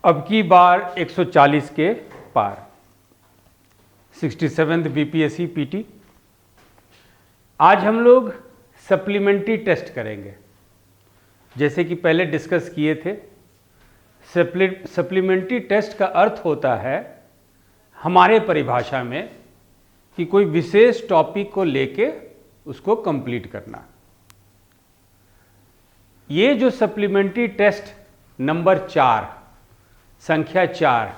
अब की बार 140 के पार 67th बीपीएससी पीटी। आज हम लोग सप्लीमेंट्री टेस्ट करेंगे। जैसे कि पहले डिस्कस किए थे, सप्लीमेंट्री टेस्ट का अर्थ होता है हमारे परिभाषा में कि कोई विशेष टॉपिक को लेके उसको कंप्लीट करना। ये जो सप्लीमेंट्री टेस्ट नंबर 4, संख्या 4,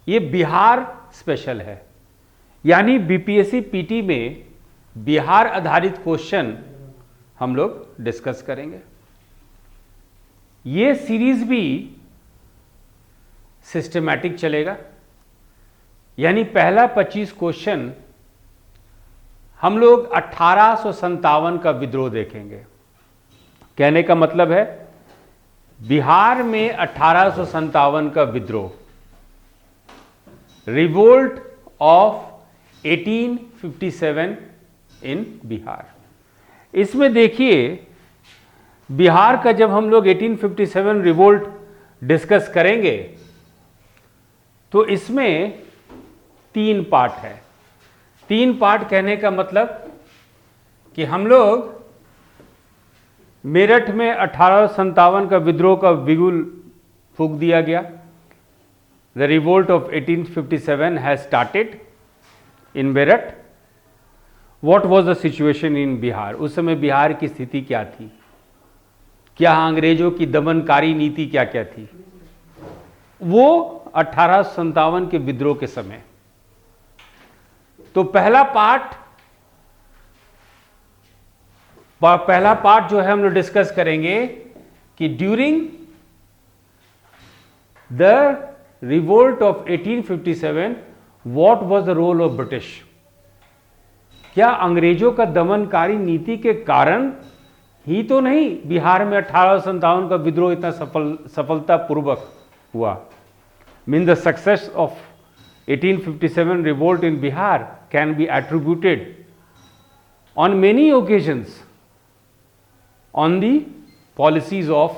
ये बिहार स्पेशल है। यानी बीपीएससी पीटी में बिहार आधारित क्वेश्चन हम लोग डिस्कस करेंगे। ये सीरीज भी सिस्टमैटिक चलेगा, यानी पहला 25 क्वेश्चन हम लोग 1857 का विद्रोह देखेंगे। कहने का मतलब है बिहार में 1857 का विद्रोह, रिवोल्ट ऑफ 1857 इन बिहार। इसमें देखिए, बिहार का जब हम लोग 1857 रिवोल्ट डिस्कस करेंगे तो इसमें 3 पार्ट है। 3 पार्ट कहने का मतलब कि हम लोग मेरठ में 1857 का विद्रोह का बिगुल फूंक दिया गया। The revolt of 1857 has started in Meerut. What was the situation in Bihar? उस समय बिहार की स्थिति क्या थी? क्या अंग्रेजों की दमनकारी नीति क्या क्या थी? वो 1857 के विद्रोह के समय। तो पहला पार्ट जो है हम लोग डिस्कस करेंगे कि during the revolt of 1857 what was the role of British. क्या अंग्रेजों का दमनकारी नीति के कारण ही तो नहीं बिहार में 1857 का विद्रोह इतना सफलतापूर्वक हुआ। Mean the success of 1857 revolt in Bihar can be attributed on many occasions on the policies of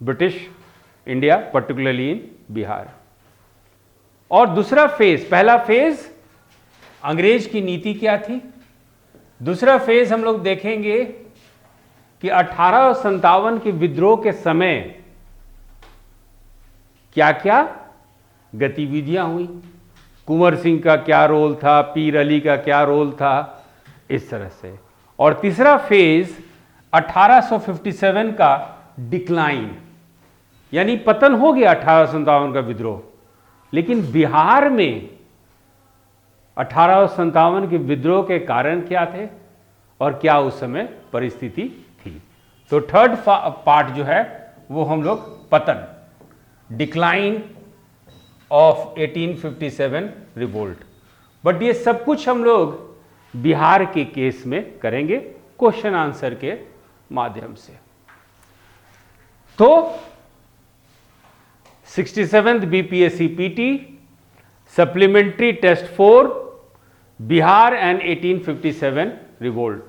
British India, particularly in Bihar. और दूसरा फेज, पहला फेज अंग्रेज की नीति क्या थी। दूसरा फेज हम लोग देखेंगे कि 1857 के विद्रोह के समय क्या क्या गतिविधियां हुई, कुंवर सिंह का क्या रोल था, पीर अली का क्या रोल था, इस तरह से। और तीसरा फेज 1857 का डिक्लाइन, यानी पतन हो गया 1857 का विद्रोह, लेकिन बिहार में 1857 के विद्रोह के कारण क्या थे और क्या उस समय परिस्थिति थी। तो थर्ड पार्ट जो है वो हम लोग पतन, डिक्लाइन ऑफ 1857 रिवोल्ट। बट ये सब कुछ हम लोग बिहार के केस में करेंगे क्वेश्चन आंसर के माध्यम से। तो 67th BPSC PT supplementary test 4 Bihar and 1857 revolt.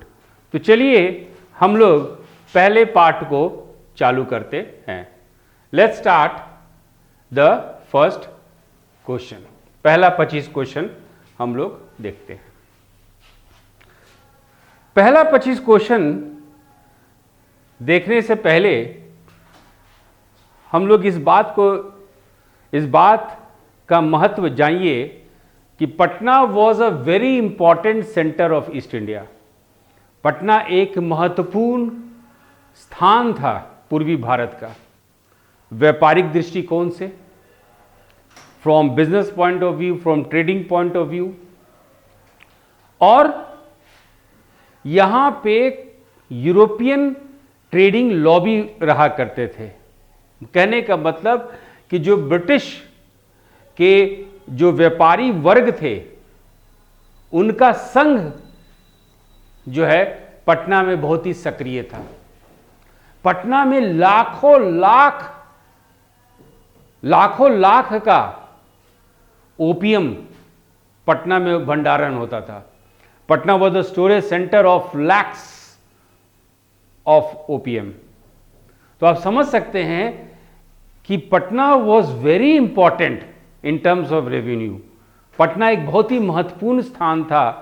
तो चलिए हम लोग पहले पार्ट को चालू करते हैं। Let's start the first question. पहला 25 क्वेश्चन हम लोग देखते हैं। पहला 25 क्वेश्चन देखने से पहले हम लोग इस बात का महत्व जानिए कि Patna was a very important centre of east India. Patna एक महत्वपूर्ण स्थान था पूर्वी भारत का, व्यापारिक दृष्टिकोण से, from business point of view, from trading point of view. और यहां पे यूरोपियन ट्रेडिंग लॉबी रहा करते थे। कहने का मतलब कि जो ब्रिटिश के जो व्यापारी वर्ग थे उनका संघ जो है पटना में बहुत ही सक्रिय था। पटना में लाखों लाख का ओपियम पटना में भंडारण होता था। Patna was the storage centre of lakhs of opium. तो आप समझ सकते हैं कि Patna was very important in terms of revenue. Patna एक बहुत ही महत्वपूर्ण स्थान था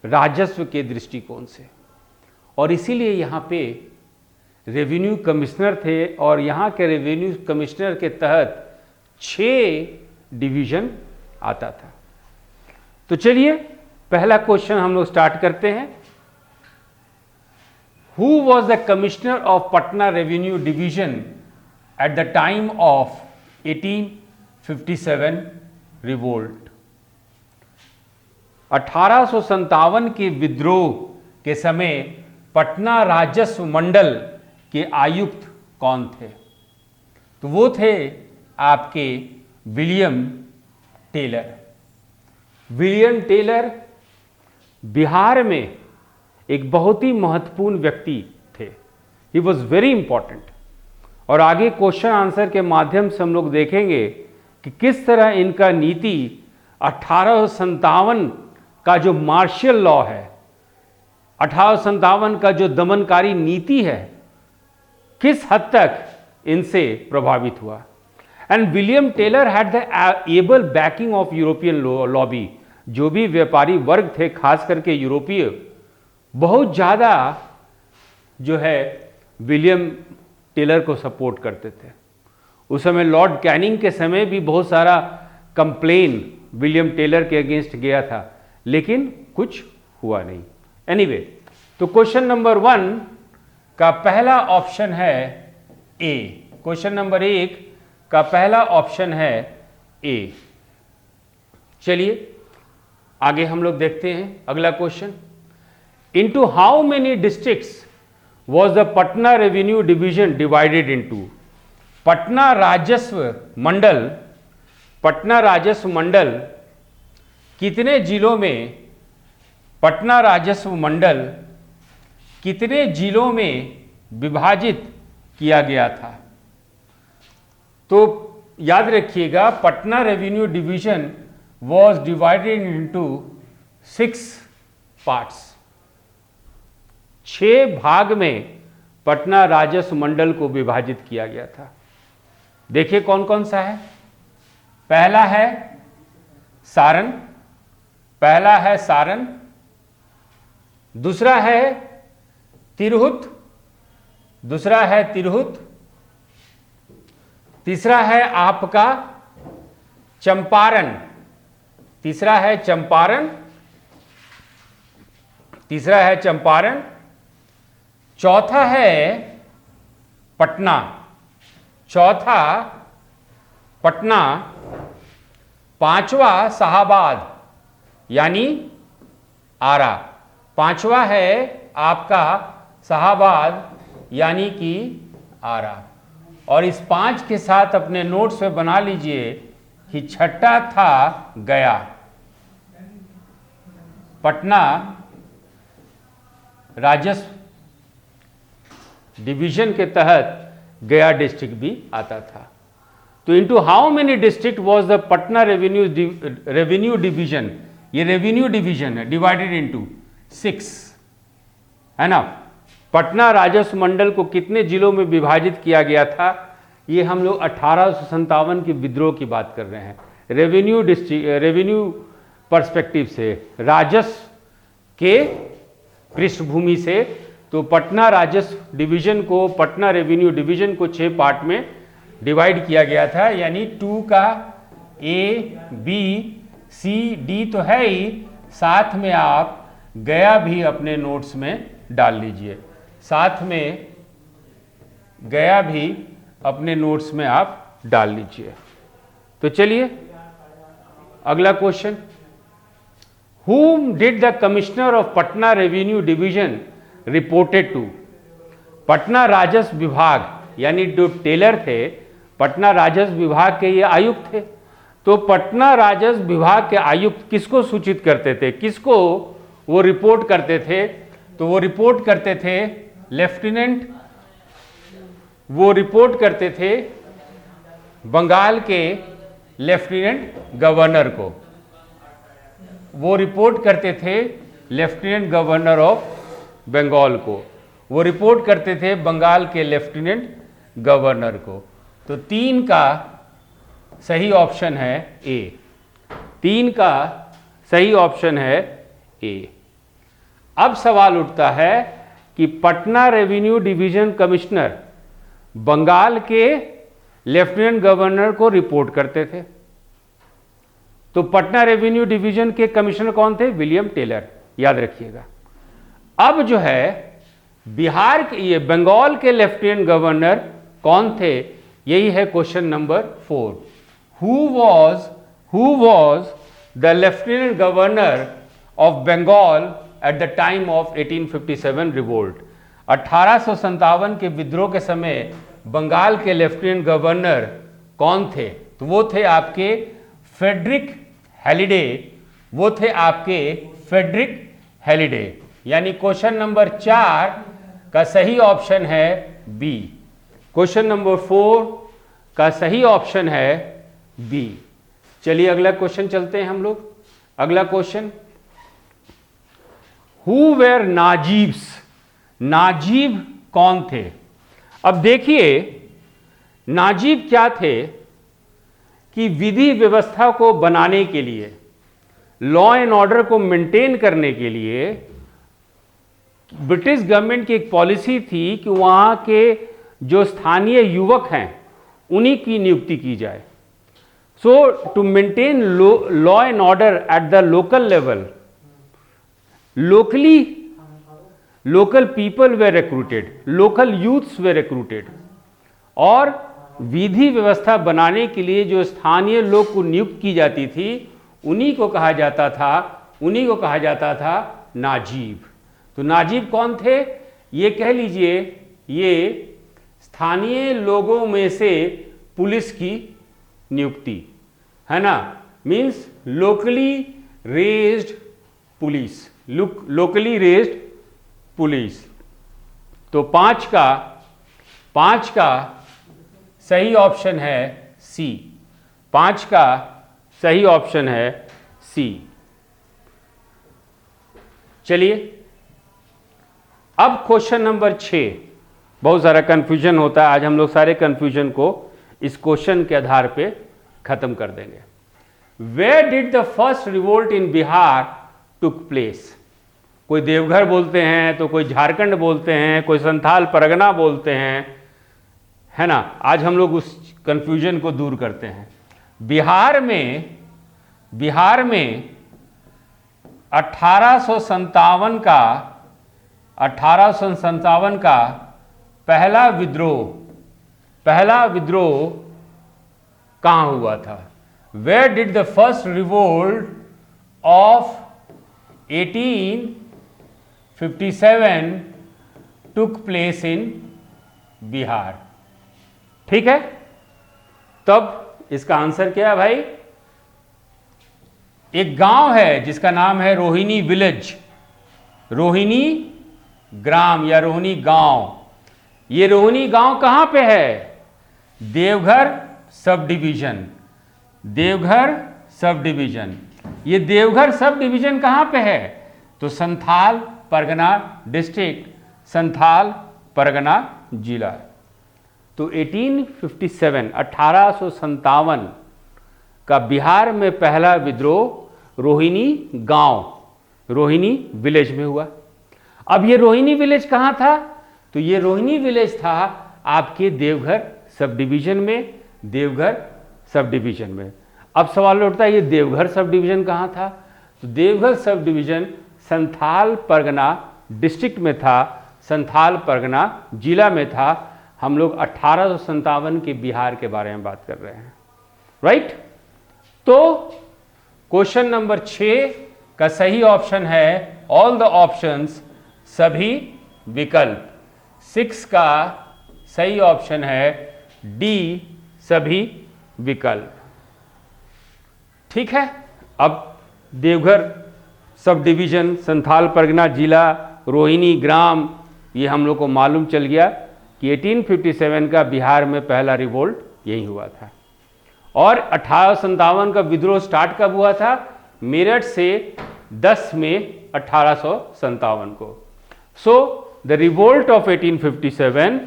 राजस्व के दृष्टिकोण से, और इसीलिए यहाँ पे रेवेन्यू कमिश्नर थे, और यहाँ के रेवेन्यू कमिश्नर के तहत 6 डिवीजन आता था। तो चलिए पहला क्वेश्चन हम लोग स्टार्ट करते हैं। Who was the commissioner of Patna revenue division eight the time of 1857 revolt? 1857 के विद्रोह के समय पटना राजस्व मंडल के आयुक्त कौन थे? तो वो थे आपके William Taylor. William Taylor Bihar में एक बहुत ही महत्वपूर्ण व्यक्ति थे। ही वॉज वेरी इंपॉर्टेंट, और आगे क्वेश्चन आंसर के माध्यम से हम लोग देखेंगे कि किस तरह इनका नीति 1857 का जो मार्शल लॉ है, 1857 का जो दमनकारी नीति है, किस हद तक इनसे प्रभावित हुआ। And William Taylor had the able backing of European lobby. जो भी व्यापारी वर्ग थे, खास करके यूरोपीय, बहुत ज़्यादा जो है विलियम टेलर को सपोर्ट करते थे। उस समय लॉर्ड कैनिंग के समय भी बहुत सारा कंप्लेन विलियम टेलर के अगेंस्ट गया था, लेकिन कुछ हुआ नहीं। एनीवे, तो क्वेश्चन नंबर 1 का पहला ऑप्शन है ए। क्वेश्चन नंबर 1 का पहला ऑप्शन है ए। चलिए आगे हम लोग देखते हैं अगला question. Into how many districts was the Patna revenue division divided into? Patna राजस्व मंडल कितने जिलों में, पटना राजस्व मंडल कितने जिलों में विभाजित किया गया था? तो याद रखिएगा, Patna revenue division was divided into 6 parts। 6 भाग में पटना राजस्व मंडल को विभाजित किया गया था। देखिए कौन कौन सा है। पहला है सारण, दूसरा है तिरहुत, तीसरा है आपका चंपारण, चौथा है पटना, पांचवा शाहाबाद यानी आरा, पांचवा है आपका शाहाबाद यानी कि आरा। और इस 5 के साथ अपने नोट्स में बना लीजिए कि छठा था गया। पटना राजस्व डिवीजन के तहत गया डिस्ट्रिक्ट भी आता था। तो into how many district was the Patna revenue division? ये रेवेन्यू डिवीजन है, डिवाइडेड इनटू 6, है ना। पटना राजस्व मंडल को कितने जिलों में विभाजित किया गया था? ये हम लोग 1857 के विद्रोह की बात कर रहे हैं, रेवेन्यू पर्सपेक्टिव से, राजस्व के पृष्ठभूमि से। तो पटना राजस्व डिवीजन को, पटना रेवेन्यू डिवीजन को 6 पार्ट में डिवाइड किया गया था, यानी 2 का ए बी सी डी तो है ही, साथ में आप गया भी अपने नोट्स में डाल लीजिए, साथ में गया भी अपने नोट्स में आप डाल लीजिए। तो चलिए अगला question. Whom did the commissioner of Patna Revenue Division reported to? Patna राजस्व विभाग यानी जो टेलर थे, पटना राजस्व विभाग के ये आयुक्त थे। तो पटना राजस्व विभाग के आयुक्त किसको सूचित करते थे, किसको वो रिपोर्ट करते थे? तो वो रिपोर्ट करते थे लेफ्टिनेंट, वो रिपोर्ट करते थे बंगाल के लेफ्टिनेंट गवर्नर को, वो रिपोर्ट करते थे लेफ्टिनेंट गवर्नर ऑफ बंगाल को, वो रिपोर्ट करते थे बंगाल के लेफ्टिनेंट गवर्नर को। तो 3 का सही ऑप्शन है ए। 3 का सही ऑप्शन है ए। अब सवाल उठता है कि Patna revenue division commissioner Bengal के लेफ्टिनेंट गवर्नर को रिपोर्ट करते थे। तो पटना रेवेन्यू डिवीजन के कमिश्नर कौन थे? विलियम टेलर, याद रखिएगा। अब जो है बिहार के, ये बंगाल के लेफ्टिनेंट गवर्नर कौन थे? यही है question number 4। Who was the lieutenant governor of Bengal at the time of 1857 revolt? 1857 के विद्रोह के समय बंगाल के लेफ्टिनेंट गवर्नर कौन थे? तो वो थे आपके फ्रेडरिक हैलिडे। वो थे आपके फ्रेडरिक हैलिडे। यानी क्वेश्चन नंबर 4 का सही ऑप्शन है बी। क्वेश्चन नंबर 4 का सही ऑप्शन है बी। चलिए अगला क्वेश्चन चलते हैं हम लोग। अगला क्वेश्चन, हु वेर नाजीब्स? नाजीब कौन थे? अब देखिए नाजीब क्या थे कि विधि व्यवस्था को बनाने के लिए, लॉ एंड ऑर्डर को मेंटेन करने के लिए ब्रिटिश गवर्नमेंट की एक पॉलिसी थी कि वहां के जो स्थानीय युवक हैं उन्हीं की नियुक्ति की जाए। So to maintain law and order at the local level, local people were recruited, local youths were recruited, और विधि व्यवस्था बनाने के लिए जो स्थानीय लोग को नियुक्त की जाती थी उन्हीं को कहा जाता था नाजीब। तो नाजीब कौन थे? ये कह लीजिए ये स्थानीय लोगों में से पुलिस की नियुक्ति है ना, means locally raised police, locally raised police. तो 5 का सही ऑप्शन है सी। 5 का सही ऑप्शन है सी। चलिए अब क्वेश्चन नंबर 6। बहुत सारा कंफ्यूजन होता है, आज हम लोग सारे कंफ्यूजन को इस क्वेश्चन के आधार पे खत्म कर देंगे। Where did the first revolt in Bihar took place? कोई देवघर बोलते हैं, तो कोई झारखंड बोलते हैं, कोई संथाल परगना बोलते हैं, है ना। आज हम लोग उस कंफ्यूजन को दूर करते हैं। बिहार में 1857 का पहला विद्रोह कहां हुआ था? Where did the first revolt of 1857 took place in Bihar? ठीक है, तब इसका आंसर क्या है भाई? एक गांव है जिसका नाम है रोहिणी विलेज, रोहिणी ग्राम या रोहिणी गांव। ये रोहिणी गांव कहां पे है? Deoghar sub division, Deoghar sub division. ये देवघर सब डिवीजन कहां पे है? तो संथाल परगना डिस्ट्रिक्ट, संथाल परगना जिला। तो 1857 का बिहार में पहला विद्रोह रोहिणी गांव, रोहिणी विलेज में हुआ। अब ये रोहिणी विलेज कहां था? तो ये रोहिणी विलेज था आपके देवघर सब डिवीजन में, देवघर सब डिवीजन में। अब सवाल उठता है ये देवघर सब डिवीजन कहां था? तो Deoghar sub division Santhal Pargana district में था, संथाल परगना जिला में था। हम लोग 1857 के बिहार के बारे में बात कर रहे हैं, राइट। तो क्वेश्चन नंबर 6 का सही ऑप्शन है ऑल द ऑप्शंस, सभी विकल्प। 6 का सही ऑप्शन है डी, सभी विकल्प। ठीक है, अब देवघर सब डिवीजन, संथाल परगना जिला, रोहिणी ग्राम, ये हम लोग को मालूम चल गया कि 1857 का बिहार में पहला रिवोल्ट यही हुआ था। और 1857 का विद्रोह स्टार्ट कब हुआ था? मेरठ से 10 मई 1857 को। So the revolt of 1857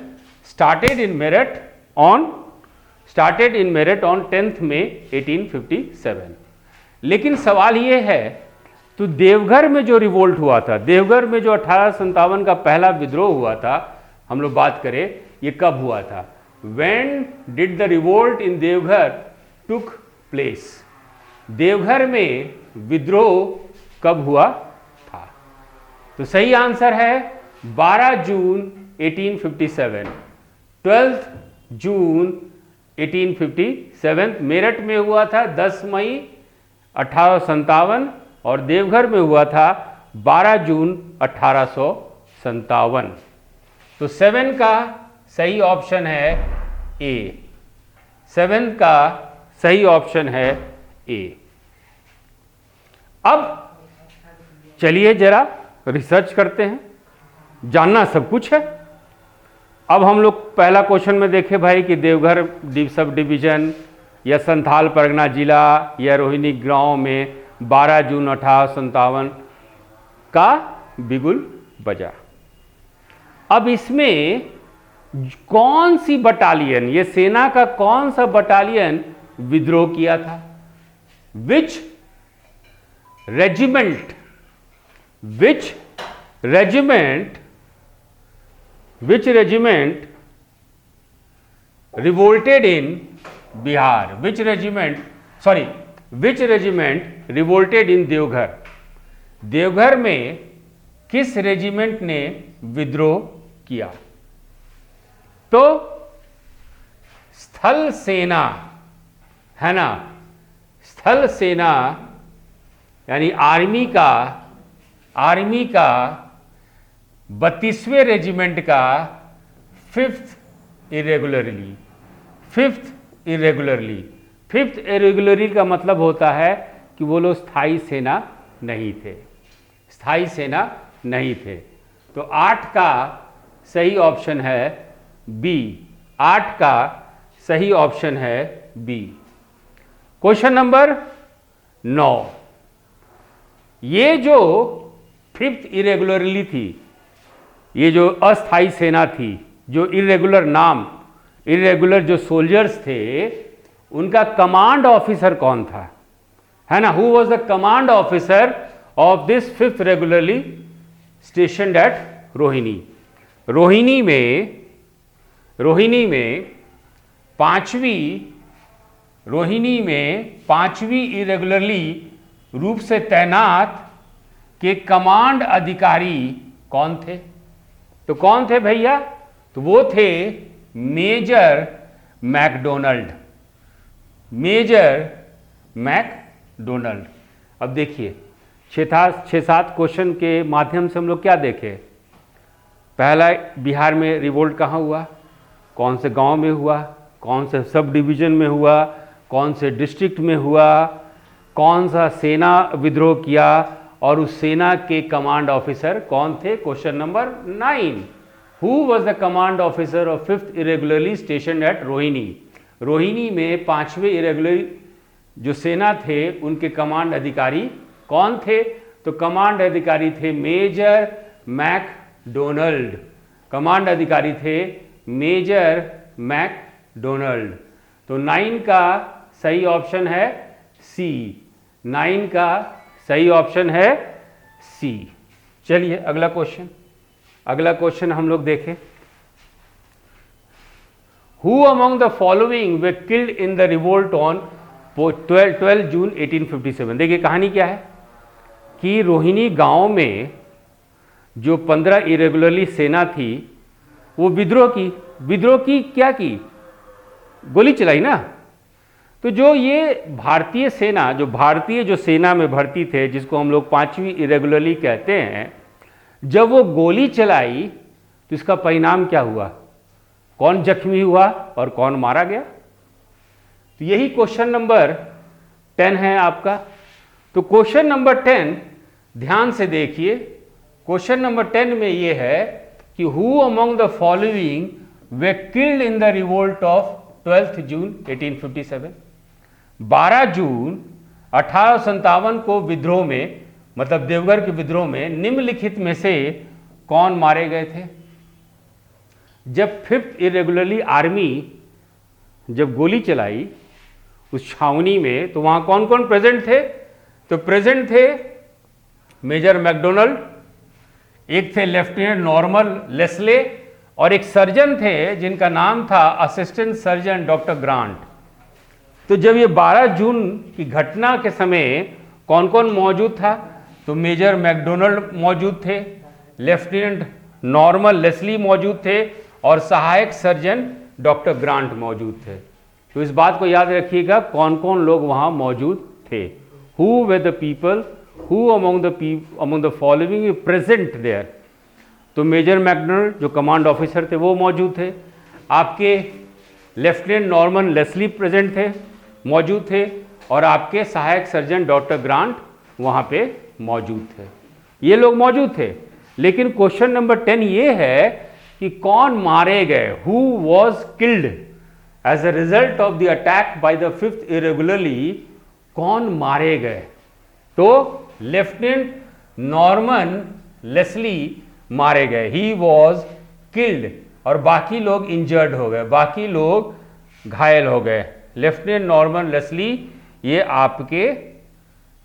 started in Meerut on started in merit on 10th May 1857। लेकिन सवाल ये है, तो देवघर में जो रिवोल्ट हुआ था, देवघर में जो 1857 का पहला विद्रोह हुआ था, हम लोग बात करें ये कब हुआ था? When did the revolt in Deoghar took place? Deoghar में विद्रोह कब हुआ था? तो सही आंसर है 12 जून 1857, 12 जून 1857 मेरठ में हुआ था 10 मई 1857 और देवघर में हुआ था 12 जून 1857। तो 7 का सही ऑप्शन है ए, 7 का सही ऑप्शन है ए। अब चलिए जरा रिसर्च करते हैं, जानना सब कुछ है। अब हम लोग पहला क्वेश्चन में देखें भाई कि देवघर सब डिवीजन या संथाल परगना जिला या रोहिणी गांव में 12 जून 1857 का बिगुल बजा। अब इसमें कौन सी बटालियन, ये सेना का कौन सा बटालियन विद्रोह किया था? विच रेजिमेंट, विच रेजिमेंट, विच रेजिमेंट रिवोल्टेड इन बिहार? विच रेजिमेंट, सॉरी, विच रेजिमेंट रिवोल्टेड इन देवघर? देवघर में किस रेजिमेंट ने विद्रोह किया? तो स्थल सेना है ना, स्थल सेना यानी आर्मी का 32वें रेजिमेंट का 5th irregularly, 5th irregularly. 5th irregularly का मतलब होता है कि वो लोग स्थायी सेना नहीं थे, स्थायी सेना नहीं थे। तो 8 का सही ऑप्शन है बी, 8 का सही ऑप्शन है बी। क्वेश्चन नंबर 9, ये जो 5th इरेगुलरली थी, ये जो अस्थाई सेना थी, जो इरेगुलर नाम, इरेगुलर जो सोल्जर्स थे, उनका कमांड ऑफिसर कौन था? है ना, who was the command officer of this 5th regularly stationed at Rohini? Rohini में पांचवी इरेगुलरली रूप से तैनात के कमांड अधिकारी कौन थे? तो कौन थे भैया? तो वो थे मेजर मैकडोनाल्ड, मेजर मैकडोनाल्ड। अब देखिए 6-7 क्वेश्चन के माध्यम से हम लोग क्या देखें? पहला, बिहार में रिवोल्ट कहाँ हुआ, कौन से गांव में हुआ, कौन से सब डिवीजन में हुआ, कौन से डिस्ट्रिक्ट में हुआ, कौन सा सेना विद्रोह किया और उस सेना के कमांड ऑफिसर कौन थे? Question number 9, who was the command officer of 5th irregularly station at Rohini? Rohini में 5वें इरेगुलर जो सेना थे उनके कमांड अधिकारी कौन थे? तो कमांड अधिकारी थे मेजर मैकडोनाल्ड, कमांड अधिकारी थे मेजर मैकडोनाल्ड। तो 9 का सही ऑप्शन है सी, 9 का सही ऑप्शन है सी। चलिए अगला क्वेश्चन हम लोग देखें। Who among the following way killed in the revolt on 12 जून 1857? देखिए कहानी क्या है कि रोहिणी गांव में जो 15 इरेगुलरली सेना थी वो विद्रोह की क्या की? गोली चलाई ना। तो जो ये भारतीय सेना, जो सेना में भर्ती थे, जिसको हम लोग 5वीं इरेगुलरली कहते हैं, जब वो गोली चलाई तो इसका परिणाम क्या हुआ? कौन जख्मी हुआ और कौन मारा गया? तो यही क्वेश्चन नंबर 10 है आपका। तो क्वेश्चन नंबर 10 ध्यान से देखिए, क्वेश्चन नंबर 10 में ये है कि who among the following way killed in the revolt of 12th जून 1857? 12 जून 1857 को विद्रोह में, मतलब देवघर के विद्रोह में निम्नलिखित में से कौन मारे गए थे? जब 5th इरेगुलरली आर्मी जब गोली चलाई उस छावनी में, तो वहां कौन कौन प्रेजेंट थे? तो प्रेजेंट थे मेजर मैकडोनाल्ड, एक थे लेफ्टिनेंट नॉर्मन लेस्ले, और एक सर्जन थे जिनका नाम था असिस्टेंट सर्जन डॉक्टर ग्रांट। तो जब ये 12 जून की घटना के समय कौन कौन मौजूद था? तो मेजर मैकडोनाल्ड मौजूद थे, लेफ्टिनेंट नॉर्मन लेस्ली मौजूद थे, और सहायक सर्जन डॉक्टर ग्रांट मौजूद थे। तो इस बात को याद रखिएगा कौन कौन लोग वहां मौजूद थे। Who were the people, who among the following present there? तो मेजर मैकडोनाल्ड जो कमांड ऑफिसर थे वो मौजूद थे, आपके लेफ्टिनेंट नॉर्मन लेस्ली प्रेजेंट थे, मौजूद थे, और आपके सहायक सर्जन डॉक्टर ग्रांट वहां पे मौजूद थे। ये लोग मौजूद थे। लेकिन क्वेश्चन नंबर 10 ये है कि कौन मारे गए? Who was killed as a result of the attack by the 5th irregularly? कौन मारे गए? तो लेफ्टिनेंट नॉर्मन लेस्ली मारे गए, ही वॉज किल्ड, और बाकी लोग इंजर्ड हो गए, बाकी लोग घायल हो गए। लेफ्टिनेंट नॉर्मन लेस्ली ये आपके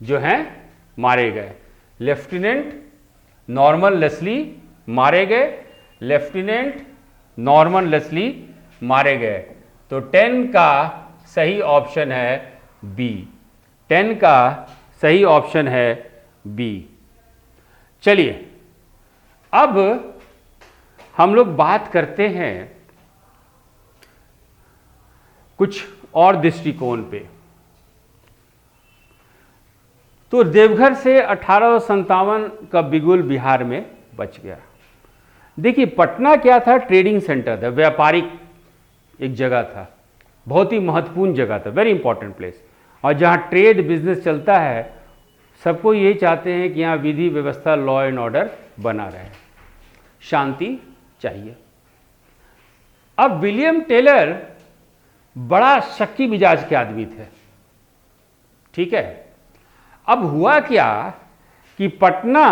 जो हैं मारे गए। लेफ्टिनेंट नॉर्मन लेस्ली मारे गए, लेफ्टिनेंट नॉर्मन लेस्ली मारे गए। तो 10 का सही ऑप्शन है बी। 10 का सही ऑप्शन है बी। चलिए अब हम लोग बात करते हैं कुछ और दृष्टिकोण पे। तो देवघर से 1857 का बिगुल बिहार में बच गया। देखिए पटना क्या था? ट्रेडिंग सेंटर था, व्यापारिक एक जगह था, बहुत ही महत्वपूर्ण जगह था, वेरी इंपॉर्टेंट प्लेस। और जहाँ ट्रेड बिजनेस चलता है, सबको ये चाहते हैं कि यहाँ विधि व्यवस्था, लॉ एंड ऑर्डर बना रहे, शांति चाहिए। अब विलियम टेलर बड़ा शक्की मिजाज के आदमी थे, ठीक है। अब हुआ क्या कि पटना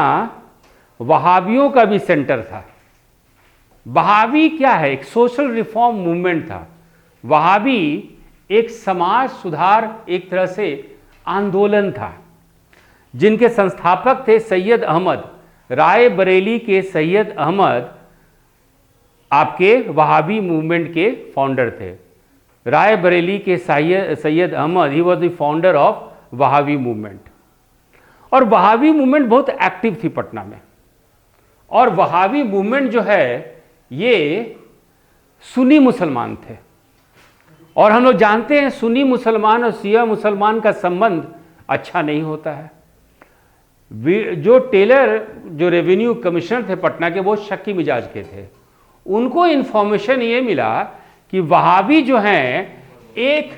वहाबियों का भी सेंटर था। वहाबी क्या है? एक सोशल रिफॉर्म मूवमेंट था। वहाबी एक समाज सुधार, एक तरह से आंदोलन था, जिनके संस्थापक थे सैयद अहमद। राय बरेली के सैयद अहमद आपके वहाबी मूवमेंट के फाउंडर थे। राय बरेली के Syed Ahmad, he was the founder of Wahabi movement. और वहाबी मूवमेंट बहुत एक्टिव थी पटना में। और वहाबी मूवमेंट जो है ये सुन्नी मुसलमान थे, और हम लोग जानते हैं सुन्नी मुसलमान और शिया मुसलमान का संबंध अच्छा नहीं होता है। जो टेलर, जो रेवेन्यू कमिश्नर थे पटना के, वो शक्की मिजाज के थे। उनको इन्फॉर्मेशन ये मिला कि वहाबी जो हैं, एक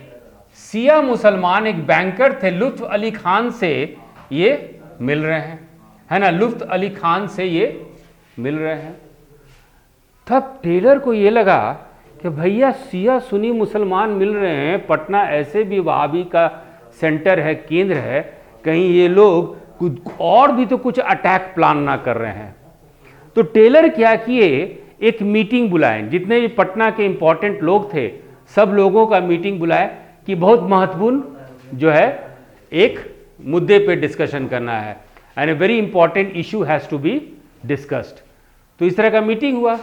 शिया मुसलमान, एक बैंकर थे लुत्फ अली खान से ये मिल रहे हैं, है ना, लुत्फ अली खान से ये मिल रहे हैं। तब टेलर को ये लगा कि भैया शिया सुन्नी मुसलमान मिल रहे हैं, पटना ऐसे भी वहाबी का सेंटर है, केंद्र है, कहीं ये लोग कुछ और भी तो कुछ अटैक प्लान ना कर रहे हैं। तो टेलर क्या किए, एक मीटिंग बुलाएं, जितने भी पटना के इंपॉर्टेंट लोग थे सब लोगों का मीटिंग बुलाए कि बहुत महत्वपूर्ण जो है एक मुद्दे पे डिस्कशन करना है, and a very important issue has to be discussed. तो इस तरह का मीटिंग हुआ।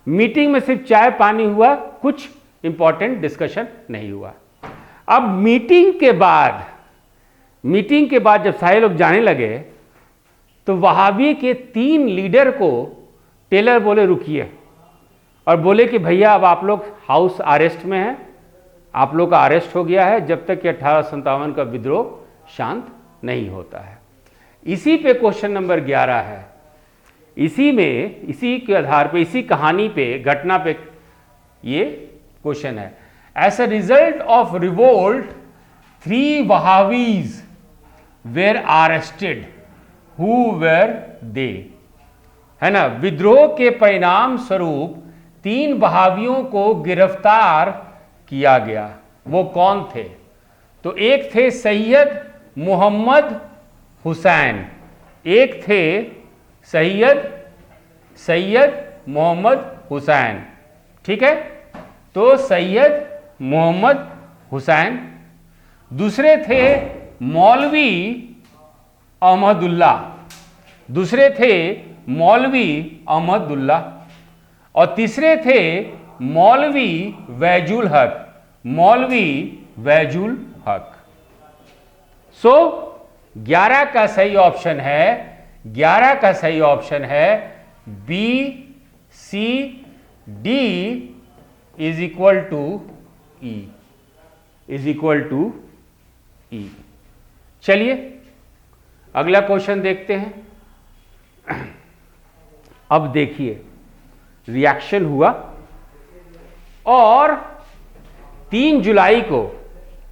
मीटिंग में सिर्फ चाय पानी हुआ, कुछ इंपॉर्टेंट डिस्कशन नहीं हुआ। अब मीटिंग के बाद जब सारे लोग जाने लगे, तो वहाबी के 3 लीडर को टेलर बोले रुकिए, और बोले कि भैया अब आप लोग हाउस अरेस्ट में हैं, आप लोग का अरेस्ट हो गया है जब तक कि 1857 का विद्रोह शांत नहीं होता है। इसी पे क्वेश्चन नंबर 11 है। इसी के आधार पे, इसी कहानी पे, घटना पे ये क्वेश्चन है। As a result of revolt 3 Wahabis were arrested, who were they, है ना। विद्रोह के परिणाम स्वरूप 3 वहाबियों को गिरफ्तार किया गया। वो कौन थे? तो एक थे सैयद मोहम्मद हुसैन, एक थे सैयद मोहम्मद हुसैन, ठीक है। तो सैयद मोहम्मद हुसैन, दूसरे थे मौलवी अहमदुल्ला, दूसरे थे मौलवी अहमदुल्ला, और तीसरे थे मौलवी वैजुल हक, मौलवी वैजुल हक। सो 11 का सही ऑप्शन है, 11 का सही ऑप्शन है B C D is equal to E, is equal to E. चलिए अगला क्वेश्चन देखते हैं। अब देखिए रिएक्शन हुआ और 3 जुलाई को,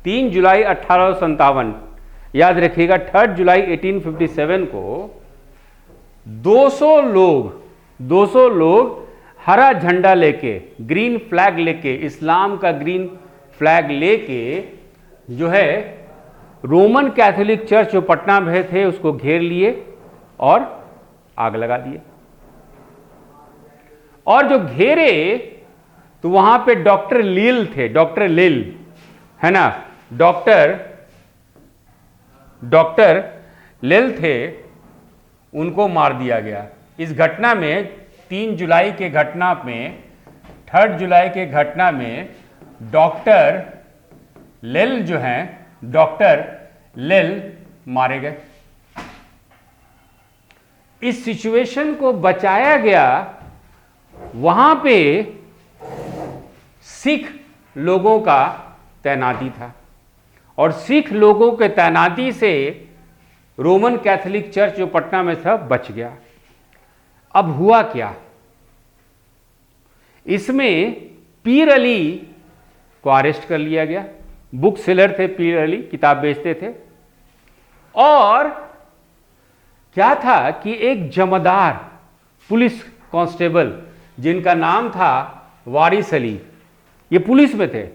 3 जुलाई 1857, याद रखिएगा 3 जुलाई 1857 को 200 लोग हरा झंडा लेके, ग्रीन फ्लैग लेके, इस्लाम का ग्रीन फ्लैग लेके जो है रोमन कैथोलिक चर्च जो पटना में थे उसको घेर लिए और आग लगा दिए। और जो घेरे तो वहां पे डॉक्टर लील थे, डॉक्टर लील है ना, डॉक्टर लील थे, उनको मार दिया गया। इस घटना में 3 जुलाई के घटना में, 3 जुलाई के घटना में डॉक्टर लील जो हैं, डॉक्टर लील मारे गए। इस सिचुएशन को बचाया गया। वहां पे सिख लोगों का तैनाती था और सिख लोगों के तैनाती से रोमन कैथोलिक चर्च जो पटना में था बच गया। अब हुआ क्या, इसमें पीर अली को अरेस्ट कर लिया गया। बुक सेलर थे पीर अली, किताब बेचते थे। और क्या था कि एक जमादार पुलिस कांस्टेबल जिनका नाम था वारिस अली, ये पुलिस में थे,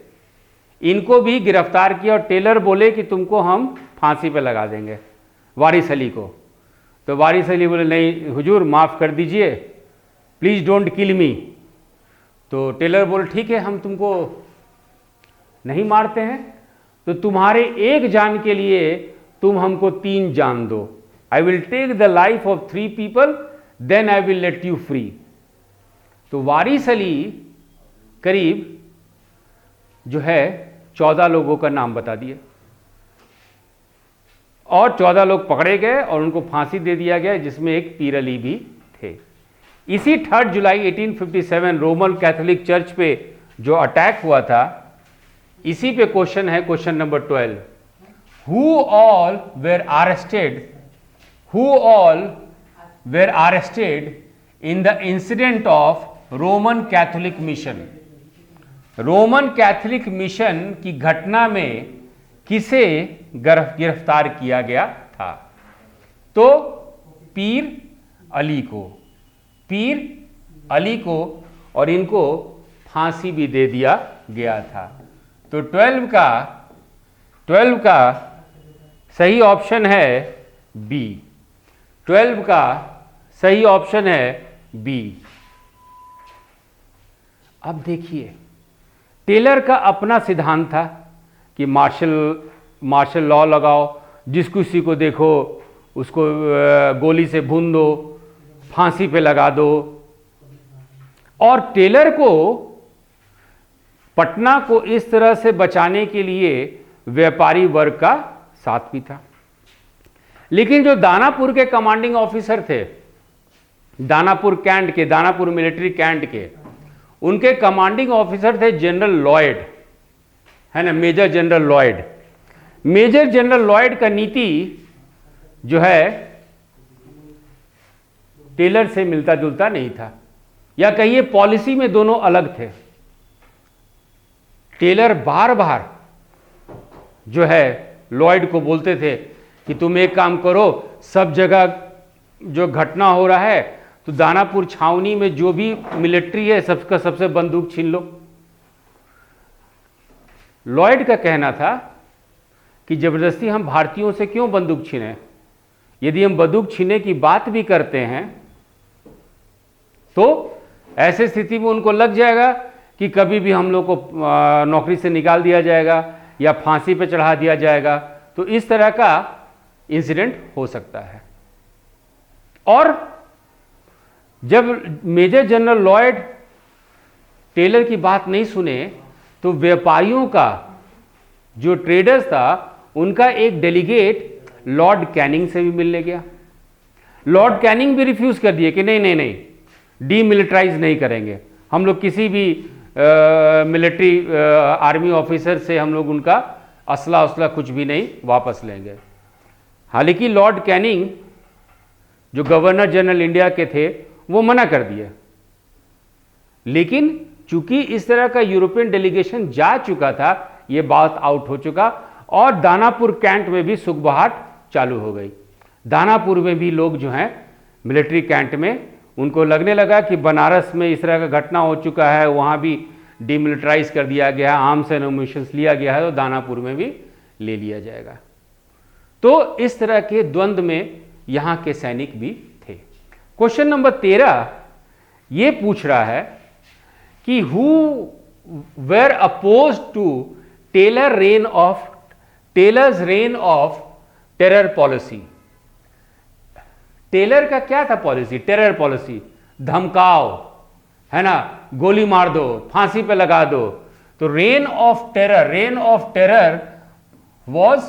इनको भी गिरफ्तार किया और टेलर बोले कि तुमको हम फांसी पे लगा देंगे वारिस अली को। तो वारिस अली बोले नहीं हुजूर माफ़ कर दीजिए, प्लीज़ डोंट किल मी। तो टेलर बोले ठीक है हम तुमको नहीं मारते हैं, तो तुम्हारे एक जान के लिए तुम हमको 3 जान दो। I will take the life of 3 people then I will let you free. तो वारिस अली करीब जो है 14 लोगों का नाम बता दिए और 14 लोग पकड़े गए और उनको फांसी दे दिया गया, जिसमें एक पीर अली भी थे। इसी 3 जुलाई 1857 रोमन कैथोलिक चर्च पे जो अटैक हुआ था, इसी पे क्वेश्चन है, question number 12। Who all where arrested in the incident of Roman Catholic mission. Roman Catholic mission की घटना में किसे गिरफ्तार किया गया था? तो पीर अली को, पीर अली को, और इनको फांसी भी दे दिया गया था। तो 12 का सही ऑप्शन है बी, 12 का सही ऑप्शन है बी। अब देखिए टेलर का अपना सिद्धांत था कि मार्शल लॉ लगाओ, जिस किसी को देखो उसको गोली से भून दो, फांसी पे लगा दो। और टेलर को पटना को इस तरह से बचाने के लिए व्यापारी वर्ग का साथ भी था। लेकिन जो दानापुर के कमांडिंग ऑफिसर थे, दानापुर कैंट के, दानापुर मिलिट्री कैंट के, उनके कमांडिंग ऑफिसर थे जनरल लॉयड, है ना, major general Lloyd. Major general Lloyd का नीति जो है टेलर से मिलता जुलता नहीं था, या कहिए पॉलिसी में दोनों अलग थे। टेलर बार बार जो है लॉयड को बोलते थे कि तुम एक काम करो, सब जगह जो घटना हो रहा है तो दानापुर छावनी में जो भी मिलिट्री है सबका सबसे बंदूक छीन लो। लॉयड का कहना था कि जबरदस्ती हम भारतीयों से क्यों बंदूक छीनें, यदि हम बंदूक छीनने की बात भी करते हैं तो ऐसे स्थिति में उनको लग जाएगा कि कभी भी हम लोग को नौकरी से निकाल दिया जाएगा या फांसी पे चढ़ा दिया जाएगा। तो इस तरह का इंसिडेंट हो सकता है। और जब मेजर जनरल लॉयड टेलर की बात नहीं सुने तो व्यापारियों का जो ट्रेडर्स था उनका एक डेलीगेट लॉर्ड कैनिंग से भी मिलने गया। लॉर्ड कैनिंग भी रिफ्यूज कर दिए कि नहीं नहीं नहीं, डीमिलिटराइज नहीं करेंगे हम लोग, किसी भी मिलिट्री आर्मी ऑफिसर से हम लोग उनका असला उसला कुछ भी नहीं वापस लेंगे। हालांकि लॉर्ड कैनिंग जो गवर्नर जनरल इंडिया के थे वो मना कर दिए, लेकिन चूंकि इस तरह का यूरोपियन डेलीगेशन जा चुका था, ये बात आउट हो चुका और दानापुर कैंट में भी सुखबहाट चालू हो गई। दानापुर में भी लोग जो हैं मिलिट्री कैंट में, उनको लगने लगा कि बनारस में इस तरह का घटना हो चुका है, वहाँ भी डीमिलिटराइज कर दिया गया, आर्म्स एंड एम्यूनिशंस लिया गया है, तो दानापुर में भी ले लिया जाएगा। तो इस तरह के द्वंद्व में यहाँ के सैनिक भी थे। क्वेश्चन नंबर 13 ये पूछ रहा है कि who were oppose to Taylor's reign of terror policy. Taylor का क्या था पॉलिसी? टेरर पॉलिसी, धमकाओ, है ना, गोली मार दो, फांसी पे लगा दो। तो reign of terror was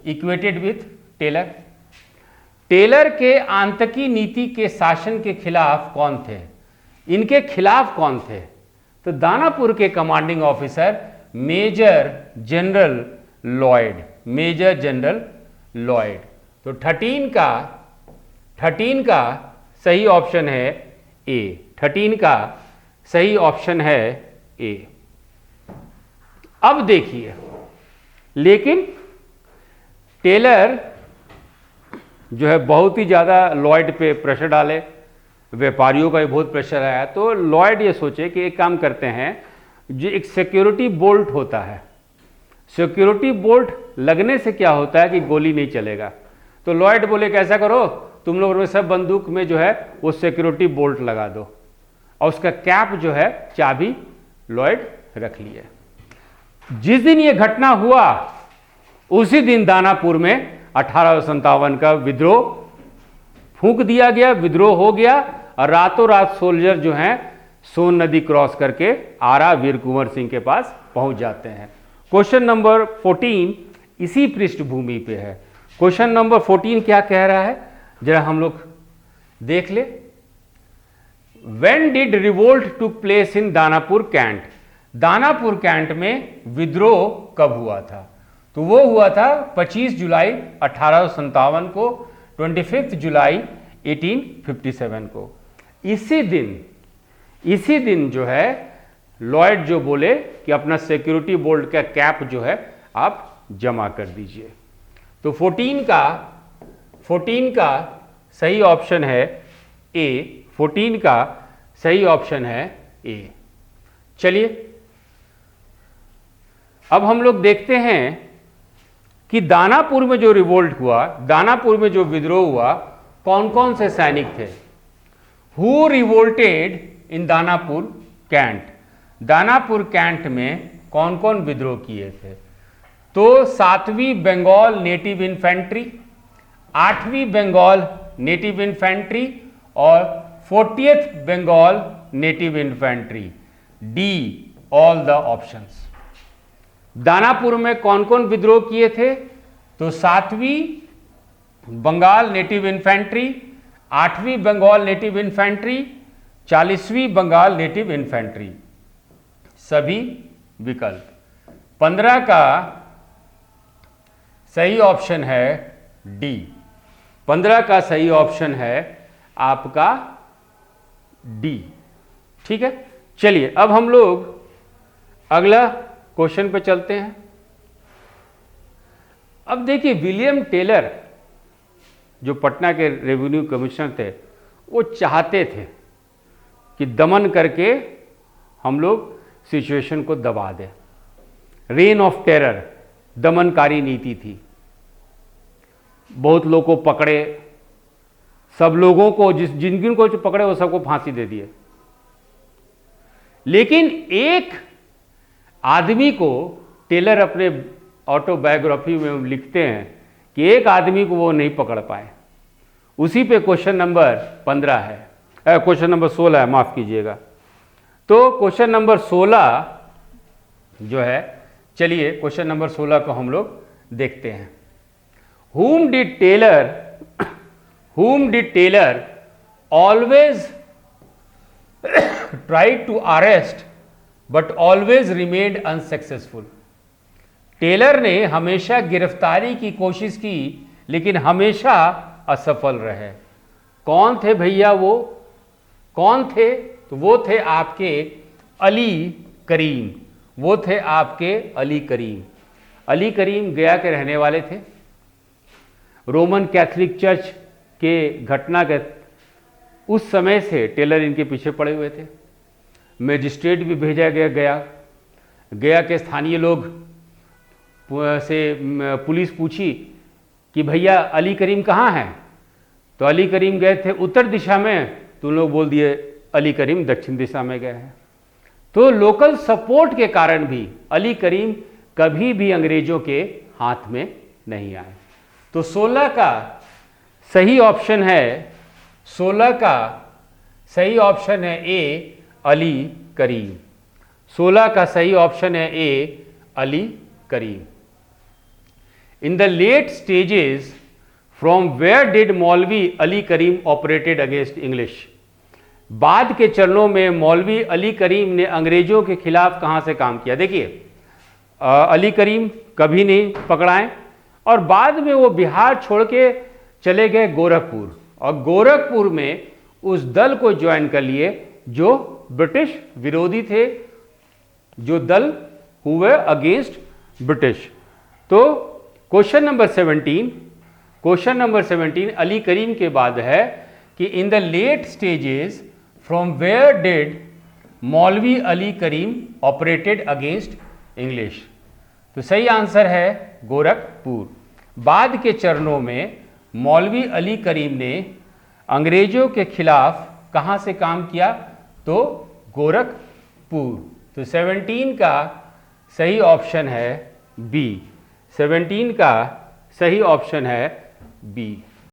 equated with Taylor. Taylor के आतंकी नीति के शासन के खिलाफ कौन थे? इनके खिलाफ कौन थे? तो दानापुर के commanding officer major general Lloyd. तो 13 का सही ऑप्शन है ए। 13 का सही ऑप्शन है ए। अब देखिए, लेकिन टेलर जो है बहुत ही ज़्यादा लॉयड पे प्रेशर डाले, व्यापारियों का भी बहुत प्रेशर आया। तो लॉयड ये सोचे कि एक काम करते हैं, जो एक सिक्योरिटी बोल्ट होता है, सिक्योरिटी बोल्ट लगने से क्या होता है कि गोली नहीं चलेगा। तो लॉयड बोले कि ऐसा करो, तुम लोग में सब बंदूक में जो है वो सिक्योरिटी बोल्ट लगा दो, और उसका कैप जो है चाबी लॉयड रख लिए। जिस दिन ये घटना हुआ उसी दिन दानापुर में 1857 का विद्रोह फूंक दिया गया, विद्रोह हो गया, और रातों रात सोल्जर जो हैं सोन नदी क्रॉस करके आरा वीर कुंवर सिंह के पास पहुंच जाते हैं। क्वेश्चन नंबर 14 इसी पृष्ठभूमि पे है। क्वेश्चन नंबर 14 क्या कह रहा है, जरा हम लोग देख ले। When did revolt took place in Danapur cantt? Danapur cantt में विद्रोह कब हुआ था? तो वो हुआ था 25 जुलाई 1857 को, 25 जुलाई 1857 को। इसी दिन जो है लॉयड जो बोले कि अपना सिक्योरिटी बोल्ट का कैप जो है आप जमा कर दीजिए। तो 14 का सही ऑप्शन है ए। 14 का सही ऑप्शन है ए। चलिए अब हम लोग देखते हैं कि दानापुर में जो रिवोल्ट हुआ, दानापुर में जो विद्रोह हुआ, कौन कौन से सैनिक थे? Who revolted in Danapur cantt? Danapur cantt में कौन कौन विद्रोह किए थे? तो 7वीं बंगाल नेटिव इन्फेंट्री, 8वीं बंगाल नेटिव इन्फेंट्री और 40th Bengal native infantry. D all the options. Danapur में कौन कौन विद्रोह किए थे? तो 7वीं बंगाल नेटिव इन्फेंट्री, 8वीं बंगाल नेटिव इन्फेंट्री, 40वीं बंगाल नेटिव इन्फेंट्री, सभी विकल्प। 15 का सही ऑप्शन है डी। 15 का सही ऑप्शन है आपका डी। ठीक है, चलिए अब हम लोग अगला क्वेश्चन पे चलते हैं। अब देखिए, विलियम टेलर जो पटना के रेवेन्यू कमिश्नर थे, वो चाहते थे कि दमन करके हम लोग सिचुएशन को दबा दें। रेन ऑफ टेरर, दमनकारी नीति थी। बहुत लोगों को पकड़े, सब लोगों को जिन जिन को जो पकड़े वो सबको फांसी दे दिए। लेकिन एक आदमी को टेलर अपने ऑटोबायोग्राफी में लिखते हैं कि एक आदमी को वो नहीं पकड़ पाए। उसी पे क्वेश्चन नंबर 15 है, क्वेश्चन नंबर 16 है, माफ कीजिएगा। तो क्वेश्चन नंबर 16 जो है, चलिए क्वेश्चन नंबर 16 को हम लोग देखते हैं। whom did Taylor always tried to arrest but always remained unsuccessful? Taylor ने हमेशा गिरफ्तारी की कोशिश की लेकिन हमेशा असफल रहे। कौन थे भैया वो? कौन थे? तो वो थे आपके अली करीम। वो थे आपके अली करीम। अली करीम गया के रहने वाले थे। रोमन कैथोलिक चर्च के घटना के उस समय से टेलर इनके पीछे पड़े हुए थे। मैजिस्ट्रेट भी भेजा गया के स्थानीय लोग से पुलिस पूछी कि भैया अली करीम कहाँ हैं? तो अली करीम गए थे उत्तर दिशा में, तो उन लोग बोल दिए अली करीम दक्षिण दिशा में गए हैं। तो लोकल सपोर्ट के कारण भी अली करीम कभी भी अंग्रेजों के हाथ में नहीं आए। तो 16 का सही ऑप्शन है, 16 का सही ऑप्शन है ए अली करीम। 16 का सही ऑप्शन है A Ali Karim. In the late stages from where did Maulvi Ali Karim operated against English? बाद के चरणों में मौलवी अली करीम ने अंग्रेजों के खिलाफ कहां से काम किया? देखिए, अली करीम कभी नहीं पकड़ाए और बाद में वो बिहार छोड़ के चले गए गोरखपुर, और गोरखपुर में उस दल को ज्वाइन कर लिए जो ब्रिटिश विरोधी थे, जो दल हुए अगेंस्ट ब्रिटिश। तो क्वेश्चन नंबर 17 अली करीम के बाद है कि in the late stages from where did Maulvi Ali Karim operated against English? तो सही आंसर है गोरखपुर। बाद के चरणों में मौलवी अली करीम ने अंग्रेजों के खिलाफ कहां से काम किया? तो गोरखपुर। तो 17 का सही ऑप्शन है बी। 17 का सही ऑप्शन है बी।